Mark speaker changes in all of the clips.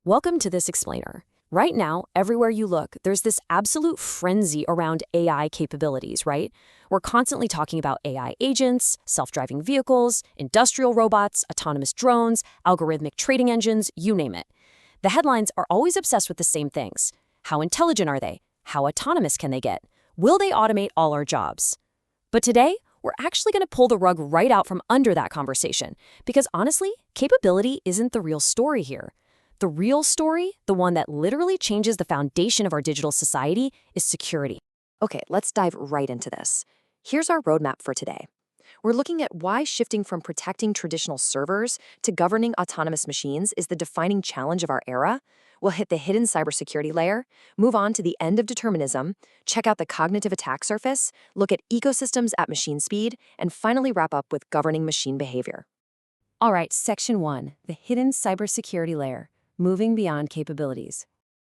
Speaker 1: Welcome to this explainer. Right now, everywhere you look, there's this absolute frenzy around AI capabilities, right? We're constantly talking about AI agents, self-driving vehicles, industrial robots, autonomous drones, algorithmic trading engines, you name it. The headlines are always obsessed with the same things. How intelligent are they? How autonomous can they get? Will they automate all our jobs? But today, we're actually going to pull the rug right out from under that conversation, because honestly, capability isn't the real story here. The real story, the one that literally changes the foundation of our digital society, is security. Okay, let's dive right into this. Here's our roadmap for today. We're looking at why shifting from protecting traditional servers to governing autonomous machines is the defining challenge of our era. We'll hit the hidden cybersecurity layer, move on to the end of determinism, check out the cognitive attack surface, look at ecosystems at machine speed, and finally wrap up with governing machine behavior. All right, Section 1, the hidden cybersecurity layer. Moving beyond capabilities.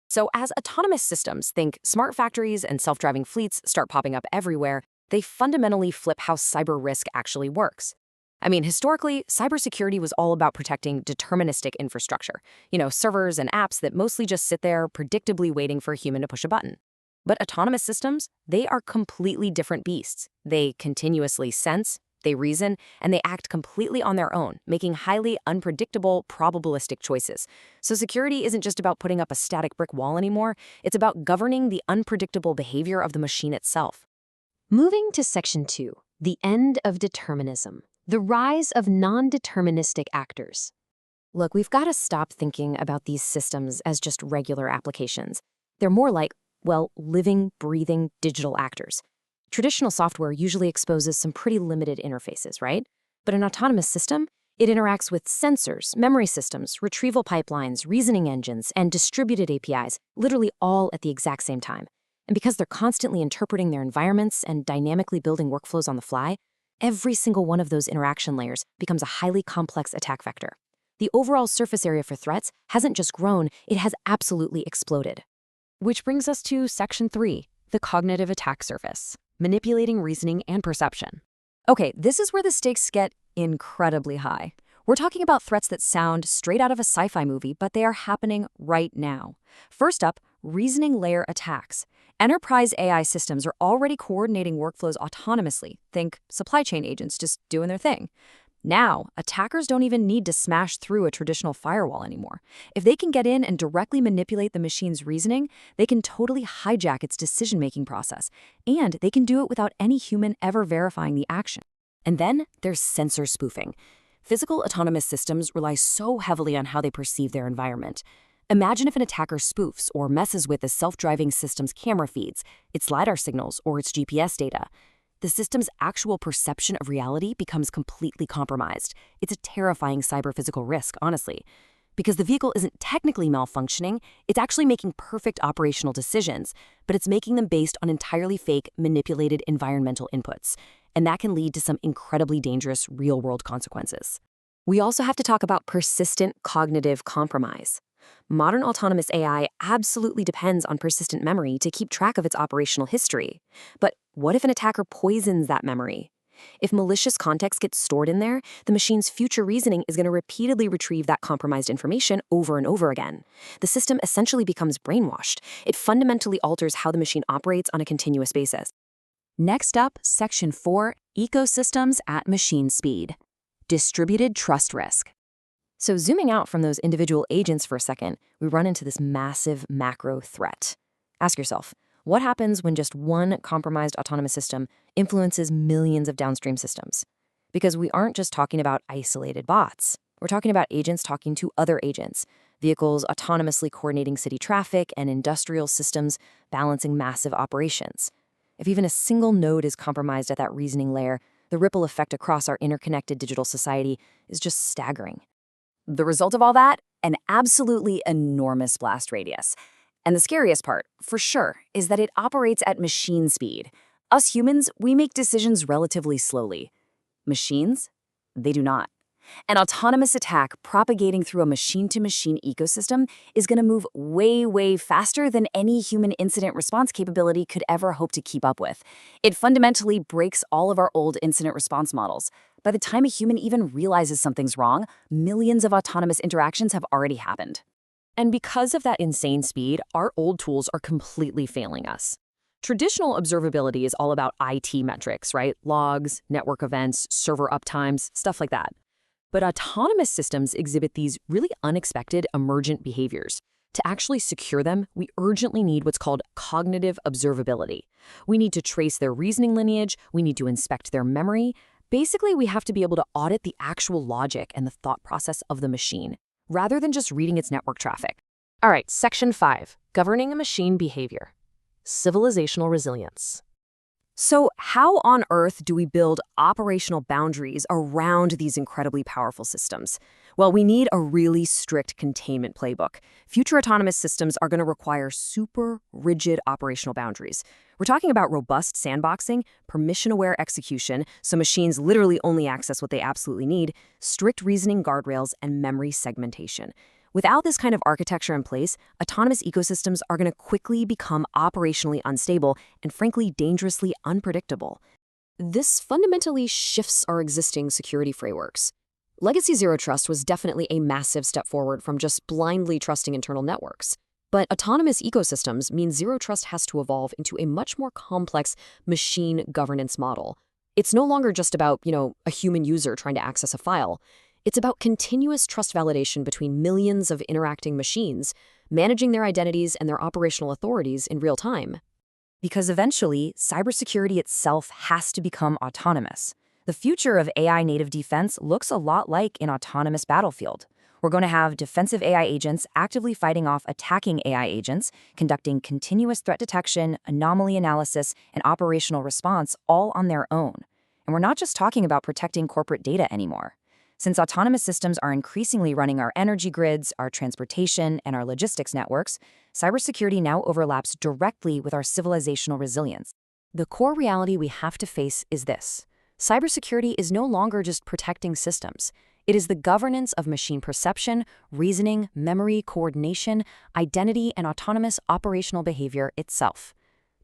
Speaker 1: So as autonomous systems, think smart factories and self-driving fleets start popping up everywhere, they fundamentally flip how cyber risk actually works. I mean, historically, cybersecurity was all about protecting deterministic infrastructure, servers and apps that mostly just sit there predictably waiting for a human to push a button. But autonomous systems, they are completely different beasts. They continuously sense, they reason, and they act completely on their own, making highly unpredictable, probabilistic choices. So security isn't just about putting up a static brick wall anymore, it's about governing the unpredictable behavior of the machine itself. Moving to Section 2, the end of determinism, the rise of non-deterministic actors. Look, we've got to stop thinking about these systems as just regular applications. They're more like, living, breathing digital actors. Traditional software usually exposes some pretty limited interfaces, right? But an autonomous system, it interacts with sensors, memory systems, retrieval pipelines, reasoning engines, and distributed APIs, literally all at the exact same time. And because they're constantly interpreting their environments and dynamically building workflows on the fly, every single one of those interaction layers becomes a highly complex attack vector. The overall surface area for threats hasn't just grown, it has absolutely exploded. Which brings us to Section 3, the cognitive attack surface. Manipulating reasoning and perception. Okay, this is where the stakes get incredibly high. We're talking about threats that sound straight out of a sci-fi movie, but they are happening right now. First up, reasoning layer attacks. Enterprise AI systems are already coordinating workflows autonomously. Think supply chain agents just doing their thing. Now, attackers don't even need to smash through a traditional firewall anymore. If they can get in and directly manipulate the machine's reasoning, they can totally hijack its decision-making process, and they can do it without any human ever verifying the action. And then there's sensor spoofing. Physical autonomous systems rely so heavily on how they perceive their environment. Imagine if an attacker spoofs or messes with a self-driving system's camera feeds, its LiDAR signals, or its GPS data. The system's actual perception of reality becomes completely compromised. It's a terrifying cyber-physical risk, honestly. Because the vehicle isn't technically malfunctioning, it's actually making perfect operational decisions, but it's making them based on entirely fake, manipulated environmental inputs. And that can lead to some incredibly dangerous real-world consequences. We also have to talk about persistent cognitive compromise. Modern autonomous AI absolutely depends on persistent memory to keep track of its operational history. But what if an attacker poisons that memory? If malicious context gets stored in there, the machine's future reasoning is going to repeatedly retrieve that compromised information over and over again. The system essentially becomes brainwashed. It fundamentally alters how the machine operates on a continuous basis. Next up, Section 4, ecosystems at machine speed. Distributed trust risk. So zooming out from those individual agents for a second, we run into this massive macro threat. Ask yourself, what happens when just one compromised autonomous system influences millions of downstream systems? Because we aren't just talking about isolated bots. We're talking about agents talking to other agents, vehicles autonomously coordinating city traffic, and industrial systems balancing massive operations. If even a single node is compromised at that reasoning layer, the ripple effect across our interconnected digital society is just staggering. The result of all that? An absolutely enormous blast radius. And the scariest part, for sure, is that it operates at machine speed. Us humans, we make decisions relatively slowly. Machines? They do not. An autonomous attack propagating through a machine-to-machine ecosystem is going to move way, way faster than any human incident response capability could ever hope to keep up with. It fundamentally breaks all of our old incident response models. By the time a human even realizes something's wrong, millions of autonomous interactions have already happened. And because of that insane speed, our old tools are completely failing us. Traditional observability is all about IT metrics, right? Logs, network events, server uptimes, stuff like that. But autonomous systems exhibit these really unexpected emergent behaviors. To actually secure them, we urgently need what's called cognitive observability. We need to trace their reasoning lineage, we need to inspect their memory. Basically, we have to be able to audit the actual logic and the thought process of the machine, rather than just reading its network traffic. All right, Section 5, Governing a Machine Behavior. Civilizational resilience. So how on earth do we build operational boundaries around these incredibly powerful systems? Well, we need a really strict containment playbook. Future autonomous systems are going to require super rigid operational boundaries. We're talking about robust sandboxing, permission-aware execution, so machines literally only access what they absolutely need, strict reasoning guardrails, and memory segmentation. Without this kind of architecture in place, autonomous ecosystems are going to quickly become operationally unstable and, frankly, dangerously unpredictable. This fundamentally shifts our existing security frameworks. Legacy Zero Trust was definitely a massive step forward from just blindly trusting internal networks. But autonomous ecosystems mean Zero Trust has to evolve into a much more complex machine governance model. It's no longer just about, a human user trying to access a file. It's about continuous trust validation between millions of interacting machines, managing their identities and their operational authorities in real time. Because eventually, cybersecurity itself has to become autonomous. The future of AI-native defense looks a lot like an autonomous battlefield. We're going to have defensive AI agents actively fighting off attacking AI agents, conducting continuous threat detection, anomaly analysis, and operational response all on their own. And we're not just talking about protecting corporate data anymore. Since autonomous systems are increasingly running our energy grids, our transportation, and our logistics networks, cybersecurity now overlaps directly with our civilizational resilience. The core reality we have to face is this. Cybersecurity is no longer just protecting systems. It is the governance of machine perception, reasoning, memory, coordination, identity, and autonomous operational behavior itself.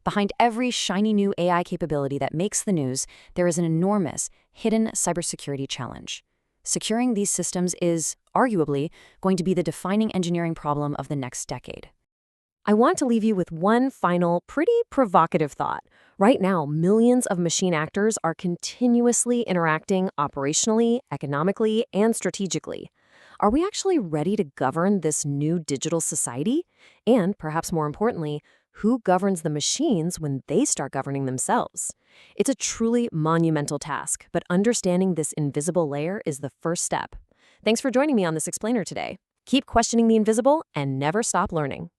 Speaker 1: Behind every shiny new AI capability that makes the news, there is an enormous, hidden cybersecurity challenge. Securing these systems is, arguably, going to be the defining engineering problem of the next decade. I want to leave you with one final, pretty provocative thought. Right now, millions of machine actors are continuously interacting operationally, economically, and strategically. Are we actually ready to govern this new digital society? And, perhaps more importantly, who governs the machines when they start governing themselves? It's a truly monumental task, but understanding this invisible layer is the first step. Thanks for joining me on this explainer today. Keep questioning the invisible and never stop learning.